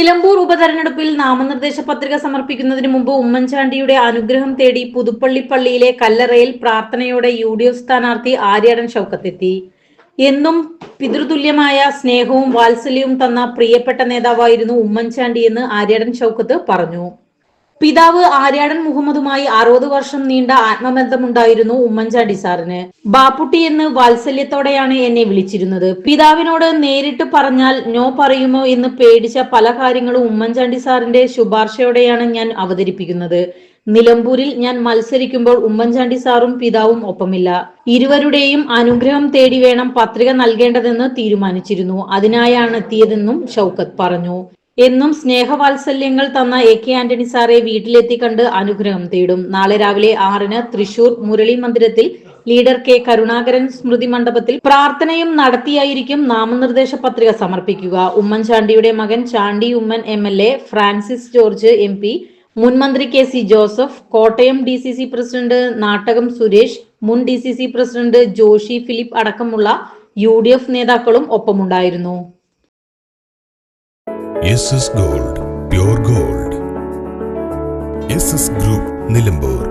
നിലമ്പൂർ ഉപതെരഞ്ഞെടുപ്പിൽ നാമനിർദ്ദേശ പത്രിക സമർപ്പിക്കുന്നതിന് മുമ്പ് ഉമ്മൻചാണ്ടിയുടെ അനുഗ്രഹം തേടി പുതുപ്പള്ളി പള്ളിയിലെ കല്ലറയിൽ പ്രാർത്ഥനയോടെ UDF സ്ഥാനാർത്ഥി ആര്യാടൻ ഷൗക്കത്തെത്തി. എന്നും പിതൃതുല്യമായ സ്നേഹവും വാത്സല്യവും തന്ന പ്രിയപ്പെട്ട നേതാവായിരുന്നു ഉമ്മൻചാണ്ടിയെന്ന് ആര്യാടൻ ഷൗക്കത്ത് പറഞ്ഞു. പിതാവ് ആര്യാടൻ മുഹമ്മദുമായി 60 വർഷം നീണ്ട ആത്മബന്ധമുണ്ടായിരുന്നു ഉമ്മൻചാണ്ടി സാറിന്. ബാപ്പുട്ടി എന്ന് വാത്സല്യത്തോടെയാണ് എന്നെ വിളിച്ചിരുന്നത്. പിതാവിനോട് നേരിട്ട് പറഞ്ഞാൽ നോ പറയുമോ എന്ന് പേടിച്ച പല കാര്യങ്ങളും ഉമ്മൻചാണ്ടി സാറിന്റെ ശുപാർശയോടെയാണ് ഞാൻ അവതരിപ്പിക്കുന്നത്. നിലമ്പൂരിൽ ഞാൻ മത്സരിക്കുമ്പോൾ ഉമ്മൻചാണ്ടി സാറും പിതാവും ഒപ്പമില്ല. ഇരുവരുടെയും അനുഗ്രഹം തേടി വേണം പത്രിക നൽകേണ്ടതെന്ന് തീരുമാനിച്ചിരുന്നു. അതിനായാണ് എത്തിയതെന്നും ഷൗക്കത്ത് പറഞ്ഞു. എന്നും സ്നേഹവാത്സല്യങ്ങൾ തന്ന AK ആന്റണി സാറെ വീട്ടിലെത്തി കണ്ട് അനുഗ്രഹം തേടും. നാളെ രാവിലെ 6-ന് തൃശൂർ മുരളി മന്ദിരത്തിൽ ലീഡർ K കരുണാകരൻ സ്മൃതി മണ്ഡപത്തിൽ പ്രാർത്ഥനയും നടത്തിയായിരിക്കും നാമനിർദ്ദേശ പത്രിക സമർപ്പിക്കുക. ഉമ്മൻചാണ്ടിയുടെ മകൻ ചാണ്ടി ഉമ്മൻ MLA, ഫ്രാൻസിസ് ജോർജ് MP, മുൻ മന്ത്രി KC Joseph, Kottayam DCC president Nattakam Suresh, മുൻ DCC പ്രസിഡന്റ് ജോഷി ഫിലിപ്പ് അടക്കമുള്ള UDF നേതാക്കളും ഒപ്പമുണ്ടായിരുന്നു. SS Gold, pure gold. SS Group, Nilambur.